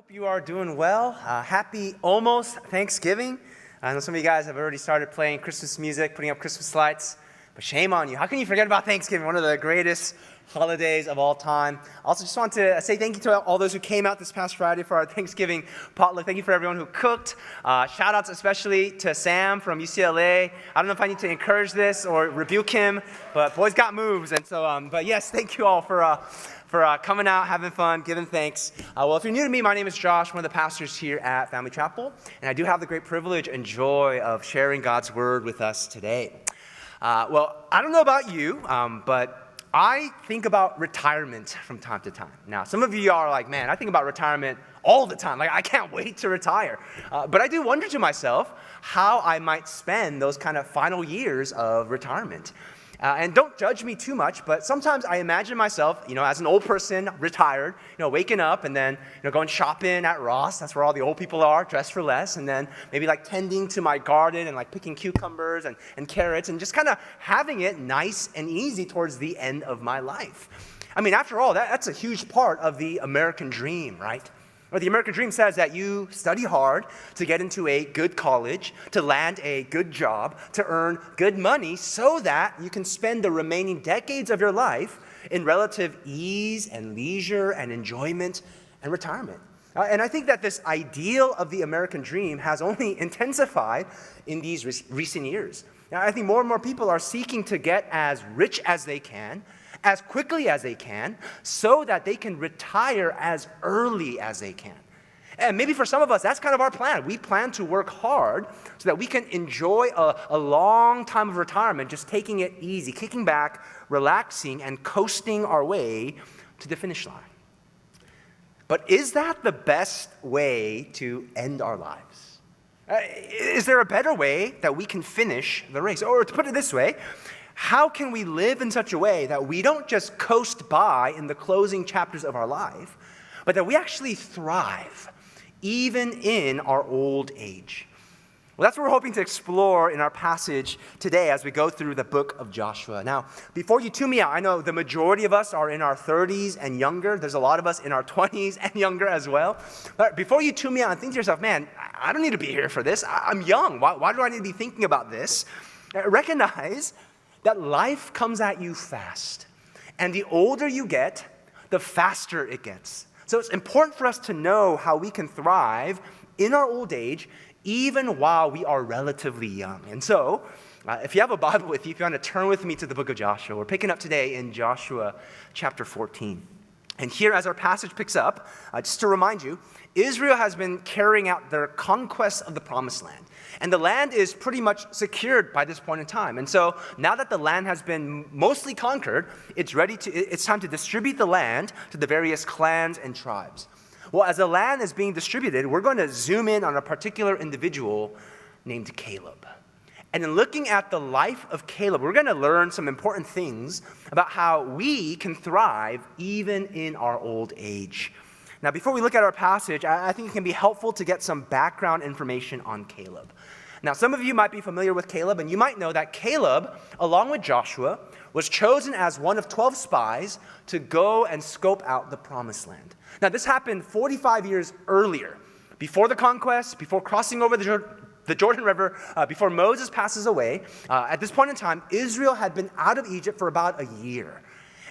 You are doing well. Happy almost Thanksgiving. I know some of you guys have already started playing Christmas music, putting up Christmas lights, but shame on you. How can you forget about Thanksgiving, one of the greatest holidays of all time? Also, just want to say thank you to all those who came out this past Friday for our Thanksgiving potluck. Thank you for everyone who cooked. Shout outs especially to Sam from UCLA. I don't know if I need to encourage this or rebuke him, but boys got moves. And so, but yes, thank you all for coming out, having fun, giving thanks. Well, if you're new to me, my name is Josh, one of the pastors here at Family Chapel, and I do have the great privilege and joy of sharing God's Word with us today. Well, I don't know about you, but I think about retirement from time to time. Now, some of you are like, man, I think about retirement all the time. Like, I can't wait to retire. But I do wonder to myself how I might spend those kind of final years of retirement. And don't judge me too much, but sometimes I imagine myself, as an old person, retired, waking up and then, going shopping at Ross. That's where all the old people are, dressed for less. And then maybe tending to my garden and picking cucumbers and carrots and just kind of having it nice and easy towards the end of my life. I mean, after all, that's a huge part of the American dream, right? Or the American dream says that you study hard to get into a good college, to land a good job, to earn good money so that you can spend the remaining decades of your life in relative ease and leisure and enjoyment and retirement. And I think that this ideal of the American dream has only intensified in these recent years. Now, I think more and more people are seeking to get as rich as they can, as quickly as they can, so that they can retire as early as they can. And maybe for some of us, that's kind of our plan. We plan to work hard so that we can enjoy a long time of retirement, just taking it easy, kicking back, relaxing, and coasting our way to the finish line. But is that the best way to end our lives? Is there a better way that we can finish the race? Or to put it this way, how can we live in such a way that we don't just coast by in the closing chapters of our life, but that we actually thrive even in our old age? Well, that's what we're hoping to explore in our passage today as we go through the book of Joshua. Now, before you tune me out, I know the majority of us are in our 30s and younger. There's a lot of us in our 20s and younger as well. But before you tune me out and think to yourself, man, I don't need to be here for this. I'm young. Why do I need to be thinking about this? Recognize that life comes at you fast. And the older you get, the faster it gets. So it's important for us to know how we can thrive in our old age, even while we are relatively young. And so, if you have a Bible with you, if you want to turn with me to the book of Joshua, we're picking up today in Joshua chapter 14. And here, as our passage picks up, just to remind you, Israel has been carrying out their conquest of the promised land. And the land is pretty much secured by this point in time. And so now that the land has been mostly conquered, it's time to distribute the land to the various clans and tribes. Well, as the land is being distributed, we're going to zoom in on a particular individual named Caleb. And in looking at the life of Caleb, we're going to learn some important things about how we can thrive even in our old age. Now, before we look at our passage, I think it can be helpful to get some background information on Caleb. Now, some of you might be familiar with Caleb, and you might know that Caleb, along with Joshua, was chosen as one of 12 spies to go and scope out the promised land. Now, this happened 45 years earlier, before the conquest, before crossing over the Jordan River, before Moses passes away. At this point in time, Israel had been out of Egypt for about a year.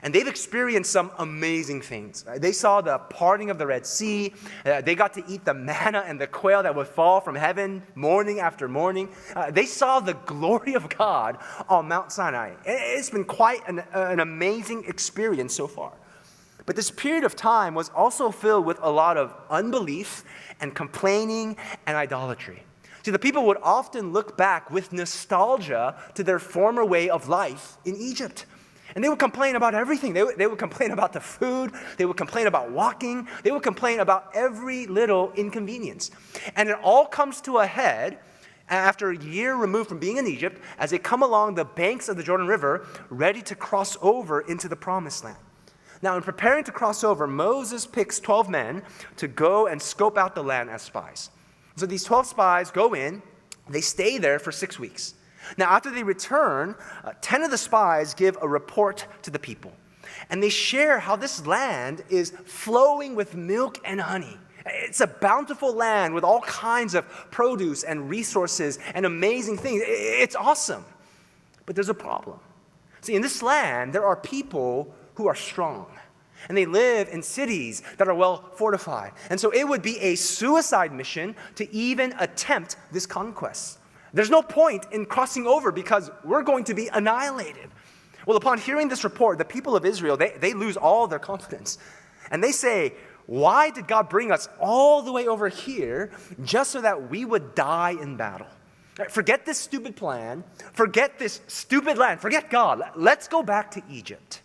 And they've experienced some amazing things. They saw the parting of the Red Sea. They got to eat the manna and the quail that would fall from heaven morning after morning. They saw the glory of God on Mount Sinai. It's been quite an amazing experience so far. But this period of time was also filled with a lot of unbelief and complaining and idolatry. See, the people would often look back with nostalgia to their former way of life in Egypt. And they would complain about everything. They would complain about the food. They would complain about walking. They would complain about every little inconvenience. And it all comes to a head after a year removed from being in Egypt as they come along the banks of the Jordan River, ready to cross over into the promised land. Now, in preparing to cross over, Moses picks 12 men to go and scope out the land as spies. So these 12 spies go in. They stay there for 6 weeks. Now, after they return, 10 of the spies give a report to the people. And they share how this land is flowing with milk and honey. It's a bountiful land with all kinds of produce and resources and amazing things. It's awesome. But there's a problem. See, in this land, there are people who are strong. And they live in cities that are well fortified. And so it would be a suicide mission to even attempt this conquest. There's no point in crossing over because we're going to be annihilated. Well, upon hearing this report, the people of Israel, they lose all their confidence. And they say, why did God bring us all the way over here just so that we would die in battle? Forget this stupid plan. Forget this stupid land. Forget God. Let's go back to Egypt.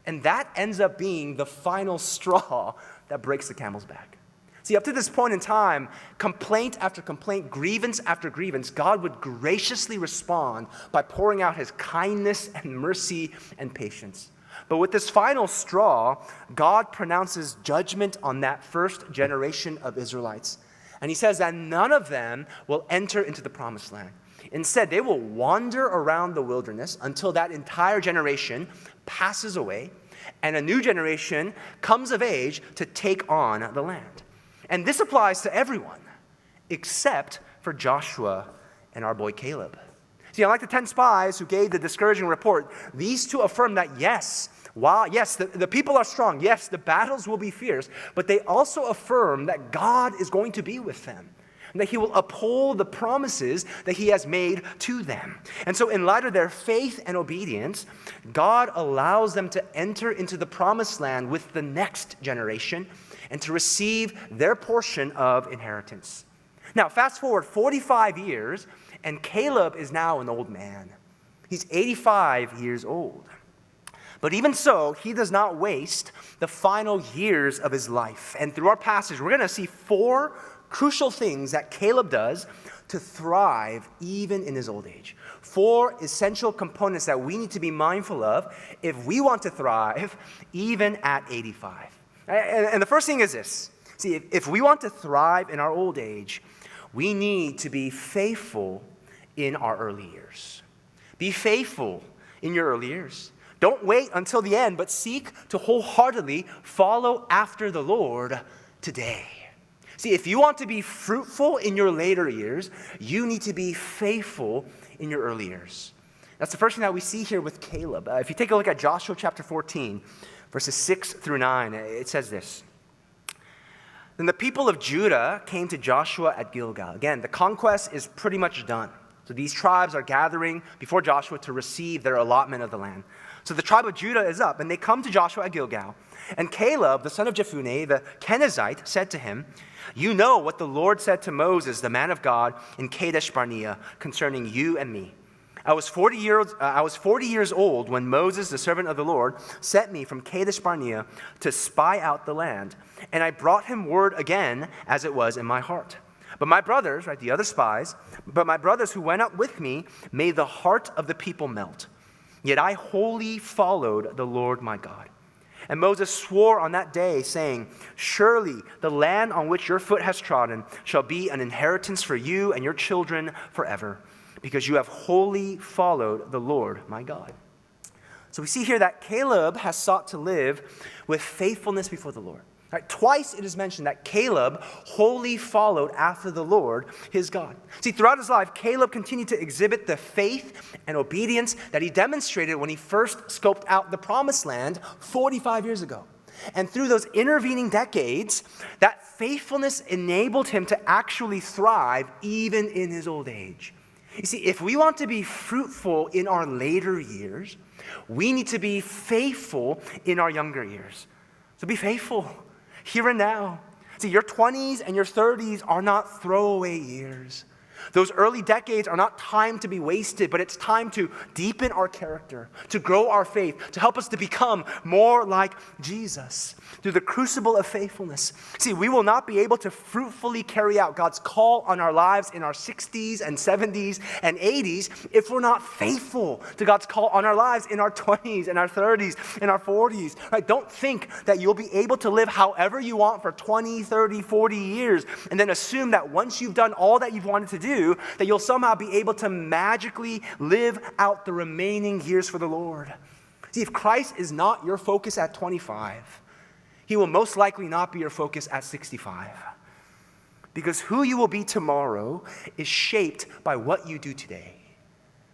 And that ends up being the final straw that breaks the camel's back. See, up to this point in time, complaint after complaint, grievance after grievance, God would graciously respond by pouring out his kindness and mercy and patience. But with this final straw, God pronounces judgment on that first generation of Israelites. And he says that none of them will enter into the promised land. Instead, they will wander around the wilderness until that entire generation passes away and a new generation comes of age to take on the land. And this applies to everyone except for Joshua and our boy Caleb. See, unlike the 10 spies who gave the discouraging report, these two affirm that yes, the people are strong. Yes, the battles will be fierce. But they also affirm that God is going to be with them. And that he will uphold the promises that he has made to them. And so in light of their faith and obedience, God allows them to enter into the promised land with the next generation and to receive their portion of inheritance. Now, fast forward 45 years, and Caleb is now an old man. He's 85 years old. But even so, he does not waste the final years of his life. And through our passage, we're going to see 4 crucial things that Caleb does to thrive even in his old age. 4 essential components that we need to be mindful of if we want to thrive even at 85. And the first thing is this. See, if we want to thrive in our old age, we need to be faithful in our early years. Be faithful in your early years. Don't wait until the end, but seek to wholeheartedly follow after the Lord today. See, if you want to be fruitful in your later years, you need to be faithful in your early years. That's the first thing that we see here with Caleb. If you take a look at Joshua chapter 14, verses 6 through 9, it says this. Then the people of Judah came to Joshua at Gilgal. Again, the conquest is pretty much done. So these tribes are gathering before Joshua to receive their allotment of the land. So the tribe of Judah is up, and they come to Joshua at Gilgal. And Caleb, the son of Jephunneh, the Kenizzite, said to him, "You know what the Lord said to Moses, the man of God, in Kadesh Barnea, concerning you and me. I was 40 years old when Moses, the servant of the Lord, sent me from Kadesh Barnea to spy out the land. And I brought him word again as it was in my heart. But my brothers, the other spies, who went up with me made the heart of the people melt. Yet I wholly followed the Lord my God. And Moses swore on that day, saying, Surely the land on which your foot has trodden shall be an inheritance for you and your children forever, because you have wholly followed the Lord my God." So we see here that Caleb has sought to live with faithfulness before the Lord. Twice it is mentioned that Caleb wholly followed after the Lord, his God. See, throughout his life, Caleb continued to exhibit the faith and obedience that he demonstrated when he first scoped out the promised land 45 years ago. And through those intervening decades, that faithfulness enabled him to actually thrive even in his old age. You see, if we want to be fruitful in our later years, we need to be faithful in our younger years. So be faithful here and now. See, your 20s and your 30s are not throwaway years. Those early decades are not time to be wasted, but it's time to deepen our character, to grow our faith, to help us to become more like Jesus through the crucible of faithfulness. See, we will not be able to fruitfully carry out God's call on our lives in our 60s and 70s and 80s if we're not faithful to God's call on our lives in our 20s and our 30s and our 40s. Don't think that you'll be able to live however you want for 20, 30, 40 years and then assume that once you've done all that you've wanted to do, that you'll somehow be able to magically live out the remaining years for the Lord. See, if Christ is not your focus at 25, he will most likely not be your focus at 65. because who you will be tomorrow is shaped by what you do today.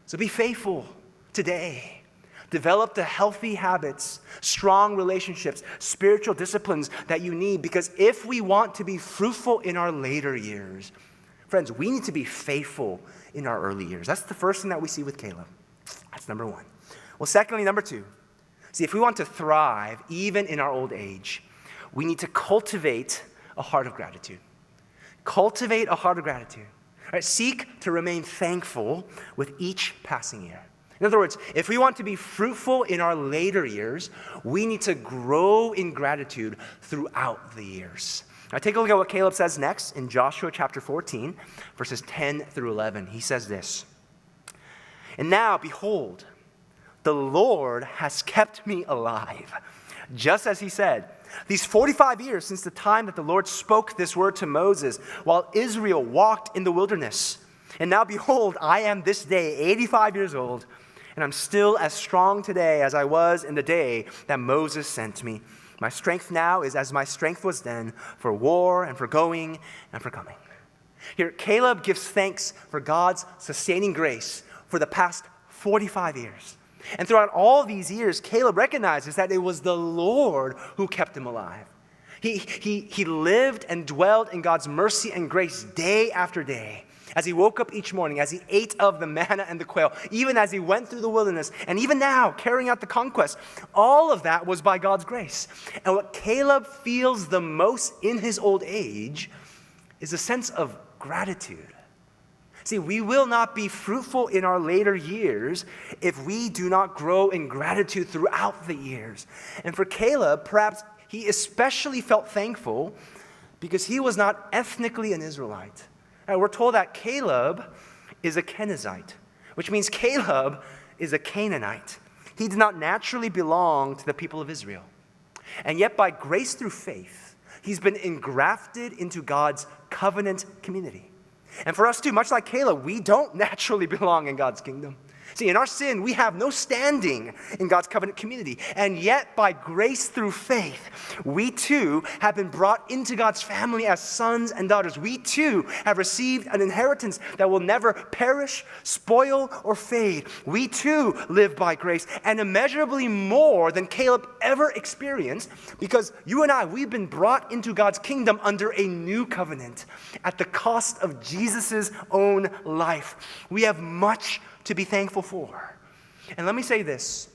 So be faithful today. Develop the healthy habits, strong relationships, spiritual disciplines that you need, because if we want to be fruitful in our later years, friends, we need to be faithful in our early years. That's the first thing that we see with Caleb. That's number one. Well, secondly, number two, see, if we want to thrive even in our old age, we need to cultivate a heart of gratitude. Cultivate a heart of gratitude. Right? Seek to remain thankful with each passing year. In other words, if we want to be fruitful in our later years, we need to grow in gratitude throughout the years. Now take a look at what Caleb says next in Joshua chapter 14, verses 10 through 11. He says this, "And now, behold, the Lord has kept me alive, just as he said, these 45 years since the time that the Lord spoke this word to Moses while Israel walked in the wilderness. And now, behold, I am this day 85 years old, and I'm still as strong today as I was in the day that Moses sent me. My strength now is as my strength was then, for war and for going and for coming." Here, Caleb gives thanks for God's sustaining grace for the past 45 years. And throughout all these years, Caleb recognizes that it was the Lord who kept him alive. He lived and dwelled in God's mercy and grace day after day. As he woke up each morning, as he ate of the manna and the quail, even as he went through the wilderness, and even now, carrying out the conquest, all of that was by God's grace. And what Caleb feels the most in his old age is a sense of gratitude. See, we will not be fruitful in our later years if we do not grow in gratitude throughout the years. And for Caleb, perhaps he especially felt thankful because he was not ethnically an Israelite. Now, we're told that Caleb is a Kenizzite, which means Caleb is a Canaanite. He did not naturally belong to the people of Israel. And yet, by grace through faith, he's been engrafted into God's covenant community. And for us too, much like Caleb, we don't naturally belong in God's kingdom. See, in our sin, we have no standing in God's covenant community. And yet, by grace through faith, we too have been brought into God's family as sons and daughters. We too have received an inheritance that will never perish, spoil, or fade. We too live by grace, and immeasurably more than Caleb ever experienced, because you and I, we've been brought into God's kingdom under a new covenant at the cost of Jesus' own life. We have much to be thankful for. And let me say this,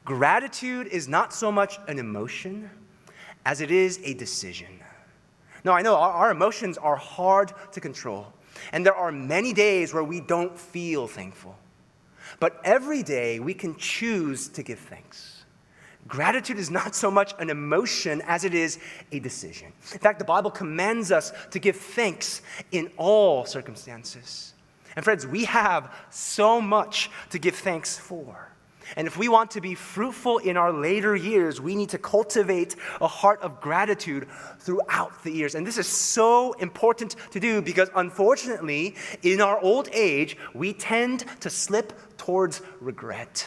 gratitude is not so much an emotion as it is a decision. Now, I know our emotions are hard to control, and there are many days where we don't feel thankful. But every day we can choose to give thanks. Gratitude is not so much an emotion as it is a decision. In fact, the Bible commands us to give thanks in all circumstances. And friends, we have so much to give thanks for. And if we want to be fruitful in our later years, we need to cultivate a heart of gratitude throughout the years. And this is so important to do because, unfortunately, in our old age, we tend to slip towards regret.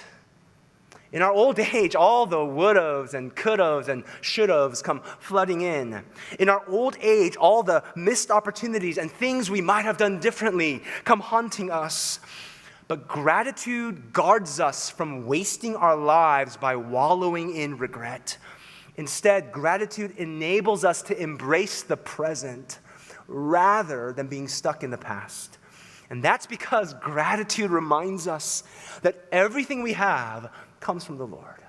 In our old age, all the would-haves and could-haves and should-haves come flooding in. In our old age, all the missed opportunities and things we might have done differently come haunting us. But gratitude guards us from wasting our lives by wallowing in regret. Instead, gratitude enables us to embrace the present rather than being stuck in the past. And that's because gratitude reminds us that everything we have comes from the Lord.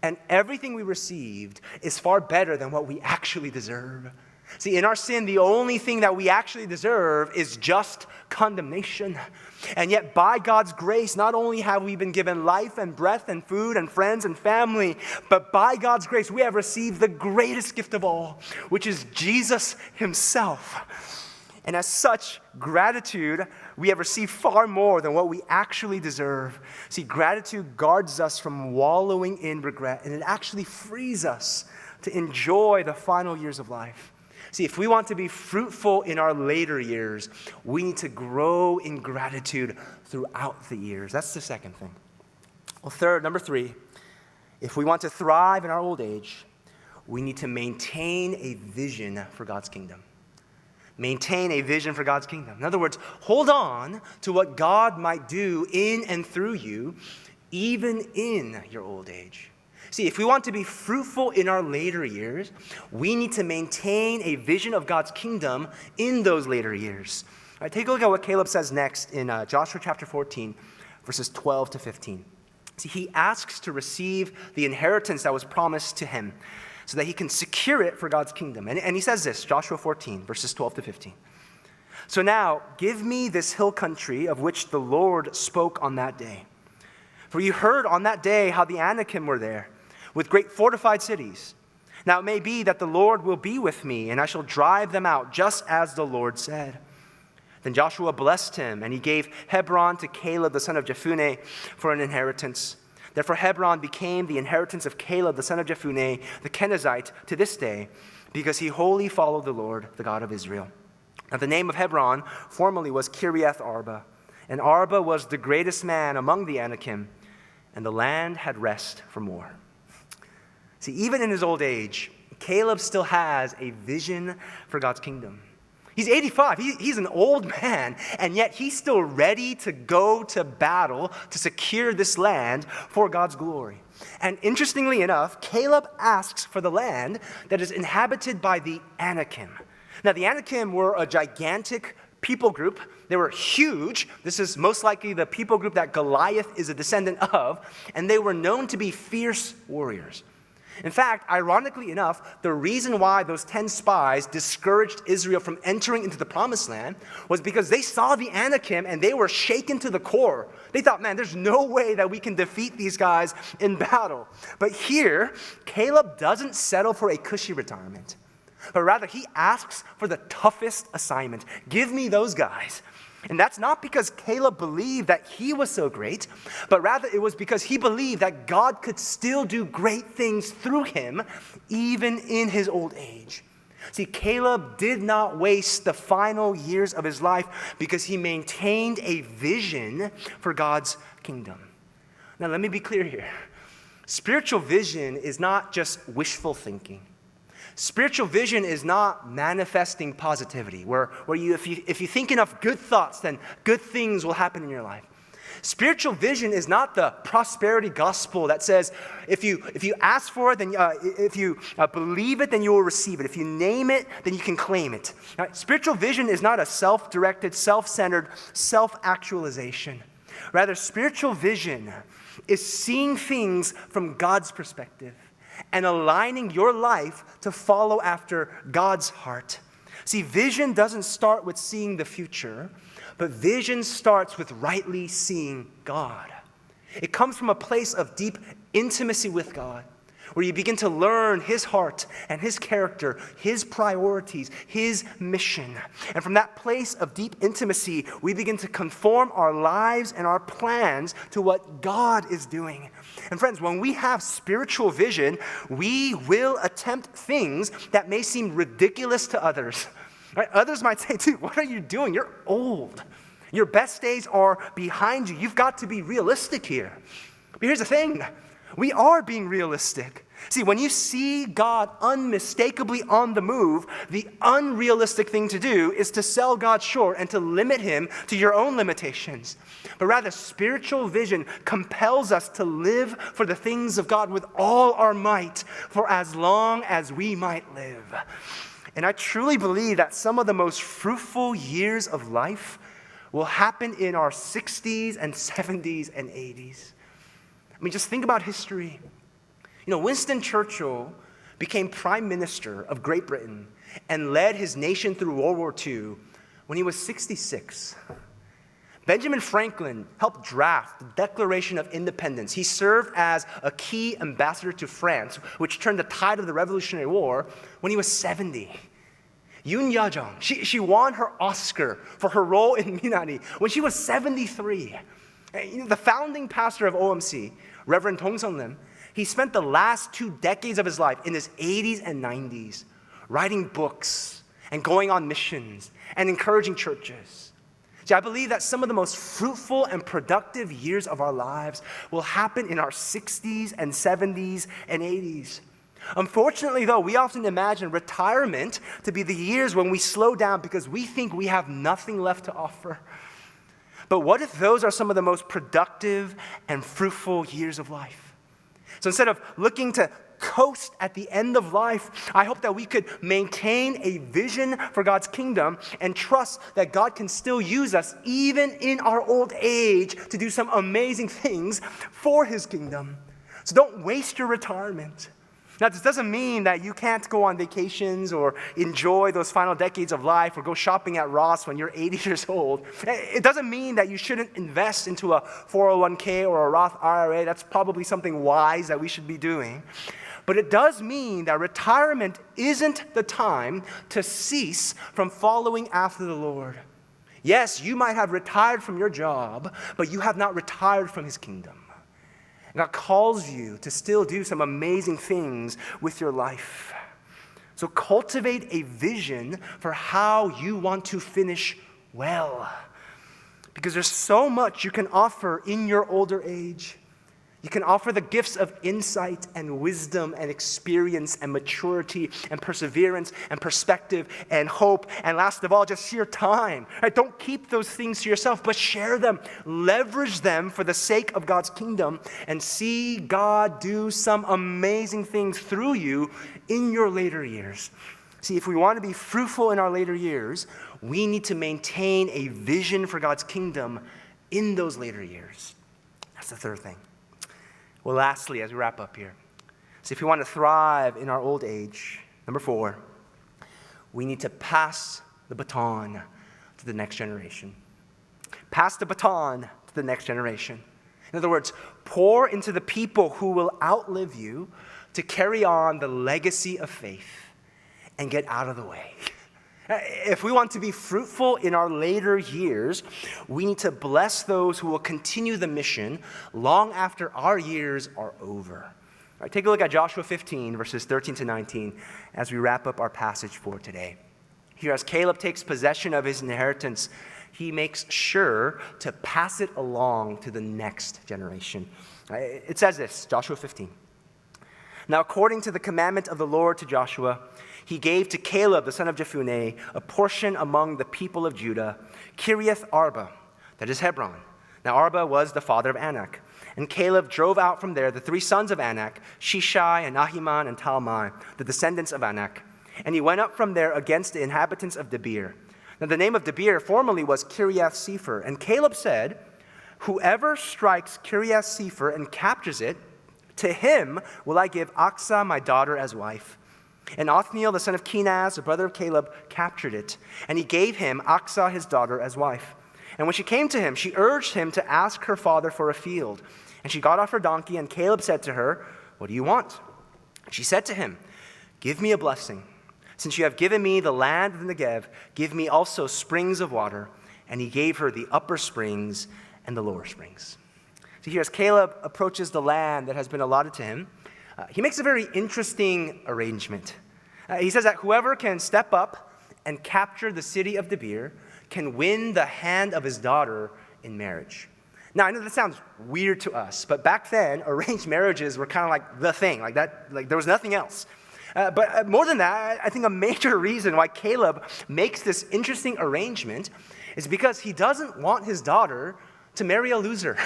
And everything we received is far better than what we actually deserve. See, in our sin, the only thing that we actually deserve is just condemnation. And yet, by God's grace, not only have we been given life and breath and food and friends and family, but by God's grace, we have received the greatest gift of all, which is Jesus himself. And as such, gratitude, we have received far more than what we actually deserve. See, gratitude guards us from wallowing in regret, and it actually frees us to enjoy the final years of life. See, if we want to be fruitful in our later years, we need to grow in gratitude throughout the years. That's the second thing. Well, number three, if we want to thrive in our old age, we need to maintain a vision for God's kingdom. Maintain a vision for God's kingdom. In other words, hold on to what God might do in and through you, even in your old age. See, if we want to be fruitful in our later years, we need to maintain a vision of God's kingdom in those later years. All right, take a look at what Caleb says next in Joshua chapter 14, verses 12 to 15. See, he asks to receive the inheritance that was promised to him so that he can secure it for God's kingdom. And he says this, Joshua 14, verses 12 to 15. So now, give me this hill country of which the Lord spoke on that day. For you heard on that day how the Anakim were there, with great fortified cities. Now it may be that the Lord will be with me, and I shall drive them out, just as the Lord said. Then Joshua blessed him, and he gave Hebron to Caleb the son of Jephunneh for an inheritance. Therefore Hebron became the inheritance of Caleb the son of Jephunneh, the Kenizzite, to this day, because he wholly followed the Lord, the God of Israel. Now the name of Hebron formerly was Kiriath Arba, and Arba was the greatest man among the Anakim, and the land had rest from war. See, even in his old age, Caleb still has a vision for God's kingdom. He's 85. He's an old man, and yet he's still ready to go to battle to secure this land for God's glory. And interestingly enough, Caleb asks for the land that is inhabited by the Anakim. Now, the Anakim were a gigantic people group. They were huge. This is most likely the people group that Goliath is a descendant of, and they were known to be fierce warriors. In fact, ironically enough, the reason why those 10 spies discouraged Israel from entering into the promised land was because they saw the Anakim and they were shaken to the core. They thought, man, there's no way that we can defeat these guys in battle. But here, Caleb doesn't settle for a cushy retirement, but rather he asks for the toughest assignment. Give me those guys. And that's not because Caleb believed that he was so great, but rather it was because he believed that God could still do great things through him, even in his old age. See, Caleb did not waste the final years of his life because he maintained a vision for God's kingdom. Now, let me be clear here. Spiritual vision is not just wishful thinking. Spiritual vision is not manifesting positivity, where if you think enough good thoughts, then good things will happen in your life. Spiritual vision is not the prosperity gospel that says if you ask for it, then if you believe it, then you will receive it. If you name it, then you can claim it. Now, spiritual vision is not a self-directed, self-centered self-actualization. Rather, spiritual vision is seeing things from God's perspective and aligning your life to follow after God's heart. See, vision doesn't start with seeing the future, but vision starts with rightly seeing God. It comes from a place of deep intimacy with God, where you begin to learn His heart and His character, His priorities, His mission. And from that place of deep intimacy, we begin to conform our lives and our plans to what God is doing. And friends, when we have spiritual vision, we will attempt things that may seem ridiculous to others. Right? Others might say, dude, what are you doing? You're old. Your best days are behind you. You've got to be realistic here. But here's the thing. We are being realistic. See, when you see God unmistakably on the move, the unrealistic thing to do is to sell God short and to limit Him to your own limitations. But rather, spiritual vision compels us to live for the things of God with all our might for as long as we might live. And I truly believe that some of the most fruitful years of life will happen in our 60s and 70s and 80s. I mean, just think about history. You know, Winston Churchill became Prime Minister of Great Britain and led his nation through World War II when he was 66. Benjamin Franklin helped draft the Declaration of Independence. He served as a key ambassador to France, which turned the tide of the Revolutionary War, when he was 70. Yoon Ya-jung, she won her Oscar for her role in Minari when she was 73. The founding pastor of OMC, Reverend Dong Sun-lim, he spent the last 2 decades of his life in his 80s and 90s writing books and going on missions and encouraging churches. See, I believe that some of the most fruitful and productive years of our lives will happen in our 60s and 70s and 80s. Unfortunately, though, we often imagine retirement to be the years when we slow down because we think we have nothing left to offer. But what if those are some of the most productive and fruitful years of life? So instead of looking to coast at the end of life, I hope that we could maintain a vision for God's kingdom and trust that God can still use us even in our old age to do some amazing things for his kingdom. So don't waste your retirement. Now, this doesn't mean that you can't go on vacations or enjoy those final decades of life or go shopping at Ross when you're 80 years old. It doesn't mean that you shouldn't invest into a 401k or a Roth IRA. That's probably something wise that we should be doing. But it does mean that retirement isn't the time to cease from following after the Lord. Yes, you might have retired from your job, but you have not retired from his kingdom. God calls you to still do some amazing things with your life. So cultivate a vision for how you want to finish well. Because there's so much you can offer in your older age. You can offer the gifts of insight and wisdom and experience and maturity and perseverance and perspective and hope and last of all, just sheer time. Right? Don't keep those things to yourself, but share them. Leverage them for the sake of God's kingdom and see God do some amazing things through you in your later years. See, if we want to be fruitful in our later years, we need to maintain a vision for God's kingdom in those later years. That's the third thing. Well, lastly, as we wrap up here, so if we want to thrive in our old age, number 4, we need to pass the baton to the next generation. Pass the baton to the next generation. In other words, pour into the people who will outlive you to carry on the legacy of faith and get out of the way. If we want to be fruitful in our later years, we need to bless those who will continue the mission long after our years are over. All right, take a look at Joshua 15, verses 13 to 19, as we wrap up our passage for today. Here, as Caleb takes possession of his inheritance, he makes sure to pass it along to the next generation. It says this, Joshua 15. Now, according to the commandment of the Lord to Joshua, he gave to Caleb, the son of Jephunneh, a portion among the people of Judah, Kiriath Arba, that is Hebron. Now Arba was the father of Anak. And Caleb drove out from there the 3 sons of Anak, Shishai and Ahiman and Talmai, the descendants of Anak. And he went up from there against the inhabitants of Debir. Now the name of Debir formerly was Kiriath Sepher. And Caleb said, whoever strikes Kiriath Sepher and captures it, to him will I give Achsah my daughter as wife. And Othniel, the son of Kenaz, the brother of Caleb, captured it, and he gave him Achsah his daughter as wife. And when she came to him, she urged him to ask her father for a field. And she got off her donkey, and Caleb said to her, what do you want? And she said to him, give me a blessing. Since you have given me the land of the Negev, give me also springs of water. And he gave her the upper springs and the lower springs. So here, as Caleb approaches the land that has been allotted to him, he makes a very interesting arrangement. He says that whoever can step up and capture the city of Debir can win the hand of his daughter in marriage. Now, I know that sounds weird to us, but back then, arranged marriages were kind of like the thing, like that, like there was nothing else. But more than that, I think a major reason why Caleb makes this interesting arrangement is because he doesn't want his daughter to marry a loser.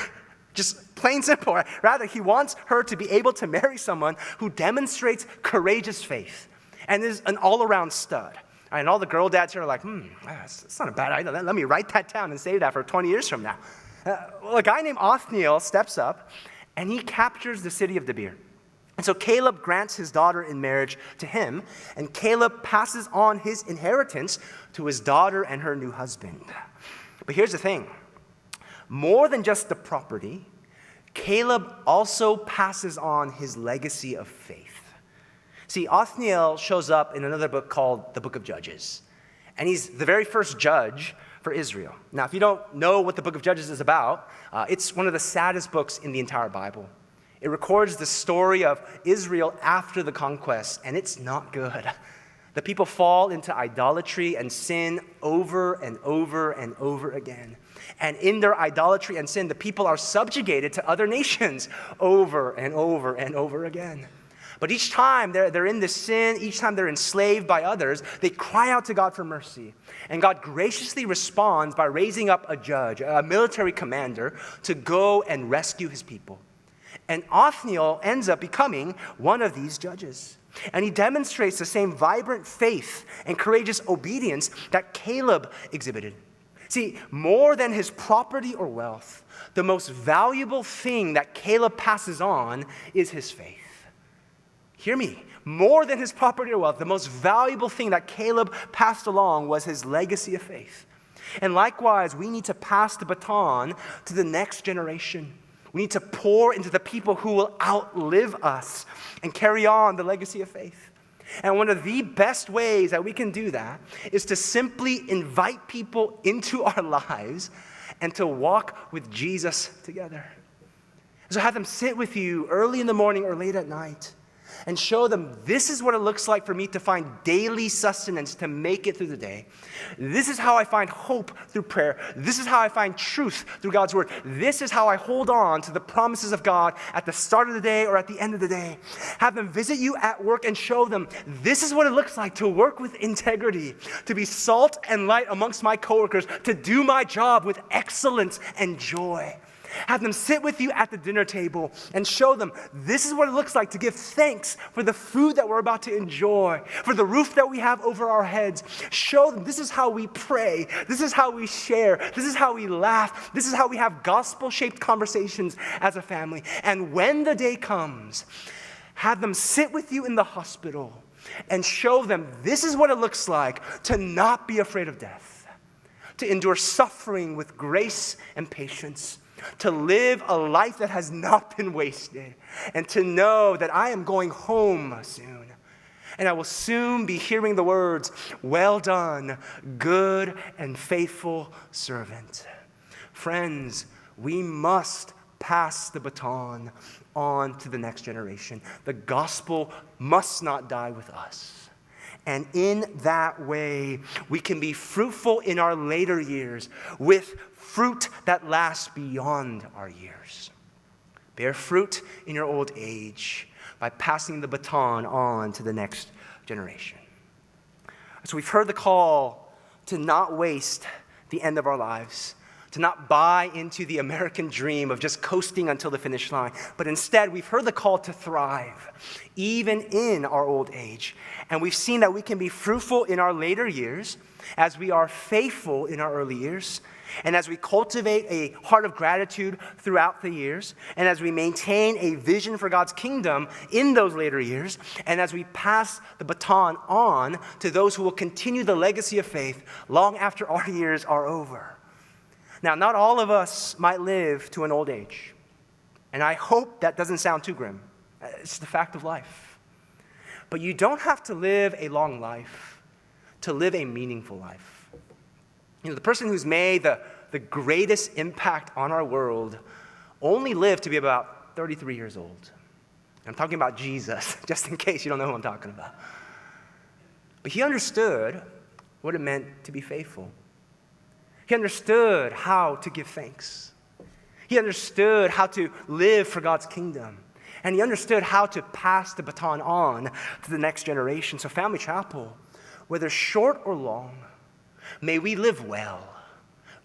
Just plain simple. Right? Rather, he wants her to be able to marry someone who demonstrates courageous faith and is an all-around stud. And all the girl dads here are like, that's not a bad idea. Let me write that down and save that for 20 years from now. Well, a guy named Othniel steps up, and he captures the city of Debir. And so Caleb grants his daughter in marriage to him, and Caleb passes on his inheritance to his daughter and her new husband. But here's the thing. More than just the property, Caleb also passes on his legacy of faith. See, Othniel shows up in another book called the Book of Judges, and he's the very first judge for Israel. Now, if you don't know what the Book of Judges is about, it's one of the saddest books in the entire Bible. It records the story of Israel after the conquest, and it's not good. The people fall into idolatry and sin over and over and over again. And in their idolatry and sin, the people are subjugated to other nations over and over and over again. But each time they're in this sin, each time they're enslaved by others, they cry out to God for mercy. And God graciously responds by raising up a judge, a military commander, to go and rescue his people. And Othniel ends up becoming one of these judges. And he demonstrates the same vibrant faith and courageous obedience that Caleb exhibited. See, more than his property or wealth, the most valuable thing that Caleb passes on is his faith. Hear me. More than his property or wealth, the most valuable thing that Caleb passed along was his legacy of faith. And likewise, we need to pass the baton to the next generation. We need to pour into the people who will outlive us and carry on the legacy of faith. And one of the best ways that we can do that is to simply invite people into our lives and to walk with Jesus together. So have them sit with you early in the morning or late at night and show them this is what it looks like for me to find daily sustenance to make it through the day. This is how I find hope through prayer. This is how I find truth through God's word. This is how I hold on to the promises of God at the start of the day or at the end of the day. Have them visit you at work and show them this is what it looks like to work with integrity, to be salt and light amongst my coworkers, to do my job with excellence and joy. Have them sit with you at the dinner table and show them this is what it looks like to give thanks for the food that we're about to enjoy, for the roof that we have over our heads. Show them this is how we pray. This is how we share. This is how we laugh. This is how we have gospel-shaped conversations as a family. And when the day comes, have them sit with you in the hospital and show them this is what it looks like to not be afraid of death, to endure suffering with grace and patience, to live a life that has not been wasted, and to know that I am going home soon. And I will soon be hearing the words, "Well done, good and faithful servant." Friends, we must pass the baton on to the next generation. The gospel must not die with us. And in that way, we can be fruitful in our later years with fruit that lasts beyond our years. Bear fruit in your old age by passing the baton on to the next generation. So we've heard the call to not waste the end of our lives, to not buy into the American dream of just coasting until the finish line, but instead we've heard the call to thrive, even in our old age. And we've seen that we can be fruitful in our later years as we are faithful in our early years, and as we cultivate a heart of gratitude throughout the years, and as we maintain a vision for God's kingdom in those later years, and as we pass the baton on to those who will continue the legacy of faith long after our years are over. Now, not all of us might live to an old age, and I hope that doesn't sound too grim. It's the fact of life. But you don't have to live a long life to live a meaningful life. You know, the person who's made the greatest impact on our world only lived to be about 33 years old. I'm talking about Jesus, just in case you don't know who I'm talking about. But he understood what it meant to be faithful. He understood how to give thanks. He understood how to live for God's kingdom. And he understood how to pass the baton on to the next generation. So Family Chapel, whether short or long, may we live well,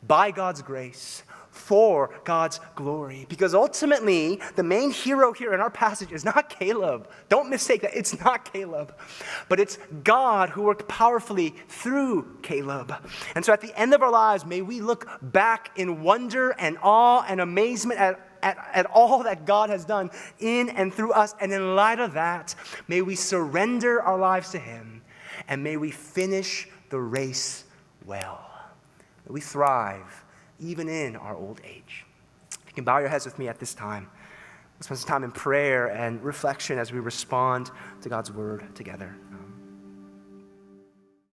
by God's grace, for God's glory. Because ultimately, the main hero here in our passage is not Caleb. Don't mistake that. It's not Caleb. But it's God who worked powerfully through Caleb. And so at the end of our lives, may we look back in wonder and awe and amazement at all that God has done in and through us. And in light of that, may we surrender our lives to him. And may we finish the race well. May we thrive even in our old age. If you can bow your heads with me at this time, let's spend some time in prayer and reflection as we respond to God's word together.